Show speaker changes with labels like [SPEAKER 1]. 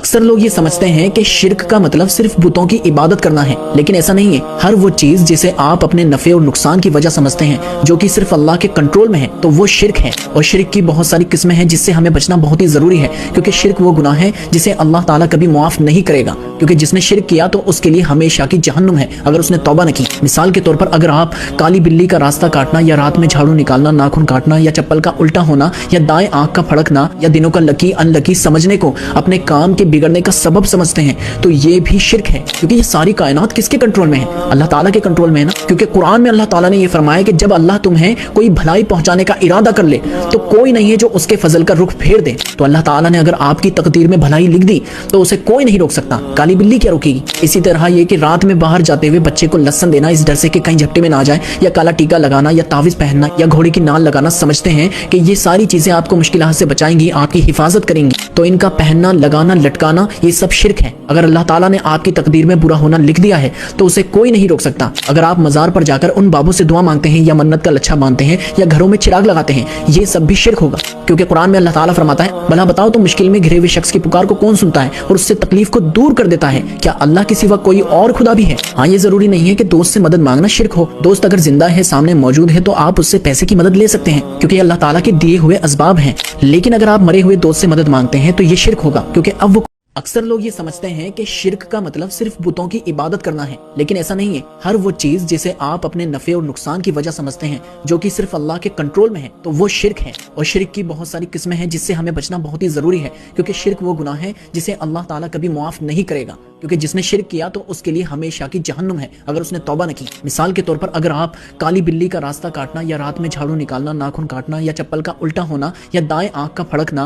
[SPEAKER 1] اکثر لوگ یہ سمجھتے ہیں کہ شرک کا مطلب صرف بتوں کی عبادت کرنا ہے، لیکن ایسا نہیں ہے۔ ہر وہ چیز جسے آپ اپنے نفع اور نقصان کی وجہ سمجھتے ہیں جو کہ صرف اللہ کے کنٹرول میں ہے تو وہ شرک ہے۔ اور شرک کی بہت ساری قسمیں ہیں جس سے ہمیں بچنا بہت ہی ضروری ہے، کیونکہ شرک وہ گناہ ہے جسے اللہ تعالیٰ کبھی معاف نہیں کرے گا، کیونکہ جس نے شرک کیا تو اس کے لیے ہمیشہ کی جہنم ہے اگر اس نے توبہ نہ کی۔ مثال کے طور پر اگر آپ کالی بلی کا راستہ کاٹنا یا رات میں جھاڑو نکالنا، ناخن کاٹنا یا چپل کا الٹا ہونا یا دائیں آنکھ کا پھڑکنا یا دنوں کا لکی ان لکی سمجھنے کو اپنے کام کے بگڑنے کا سبب سمجھتے ہیں تو یہ بھی شرک ہے، کیونکہ یہ ساری کائنات کس کے کنٹرول میں ہے؟ اللہ تعالیٰ کے کنٹرول میں ہے نا۔ کیونکہ قرآن میں اللہ تعالیٰ نے یہ فرمایا کہ جب اللہ تمہیں کوئی بھلائی پہنچانے کا ارادہ کر لے تو کوئی نہیں ہے جو اس کے فضل کا رخ پھیر دے۔ تو اللہ تعالیٰ نے اگر آپ کی تقدیر میں بھلائی لکھ دی تو اسے کوئی نہیں روک سکتا، کالی بلی کیا روکے گی؟ اسی طرح یہ کہ رات میں باہر جاتے ہوئے بچے کو لسن دینا اس ڈر سے کہ کہیں جھپٹے میں نہ جائے، یا کالا ٹیکا لگانا یا تعویذ پہننا یا گھوڑے کی نال لگانا سمجھتے ہیں کہ یہ ساری چیزیں آپ کو مشکلات سے بچائیں گی، آپ کی حفاظت کریں گی، تو ان کا پہننا، لگانا، لٹکانا یہ سب شرک ہے۔ اگر اللہ تعالیٰ نے آپ کی تقدیر میں برا ہونا لکھ دیا ہے تو اسے کوئی نہیں روک سکتا۔ اگر آپ مزار پر جا کر ان بابوں سے دعا مانگتے ہیں یا منت کا لچھا باندھتے ہیں یا گھروں میں چراغ لگاتے ہیں، یہ سب بھی شرک ہوگا، کیونکہ قرآن میں اللہ تعالیٰ فرماتا ہے بھلا بتاؤ تو مشکل میں گھرے ہوئے شخص کی پکار کو کون سنتا ہے اور اس سے تکلیف کو دور کر دیتا ہے؟ کیا اللہ کے سوا کوئی اور خدا بھی ہے؟ ہاں، یہ ضروری نہیں ہے کہ دوست سے مدد مانگنا شرک ہو۔ دوست اگر زندہ ہے، سامنے موجود ہے، تو آپ اس سے پیسے کی مدد لے سکتے ہیں، کیونکہ یہ اللہ تعالیٰ کے دیے ہوئے اسباب ہیں۔ لیکن اگر آپ مرے ہوئے دوست سے مدد مانگتے ہیں تو یہ شرک ہوگا، کیونکہ اب وہ اکثر لوگ یہ سمجھتے ہیں کہ شرک کا مطلب صرف بتوں کی عبادت کرنا ہے، لیکن ایسا نہیں ہے۔ ہر وہ چیز جسے آپ اپنے نفع اور نقصان کی وجہ سمجھتے ہیں جو کہ صرف اللہ کے کنٹرول میں ہے تو وہ شرک ہے۔ اور شرک کی بہت ساری قسمیں ہیں جس سے ہمیں بچنا بہت ہی ضروری ہے، کیونکہ شرک وہ گناہ ہے جسے اللہ تعالیٰ کبھی معاف نہیں کرے گا، کیونکہ جس نے شرک کیا تو اس کے لیے ہمیشہ کی جہنم ہے اگر اس نے توبہ نہ کی۔ مثال کے طور پر اگر آپ کالی بلی کا راستہ کاٹنا یا رات میں جھاڑو نکالنا، ناخن کاٹنا یا چپل کا الٹا ہونا یا دائیں آنکھ کا پھڑکنا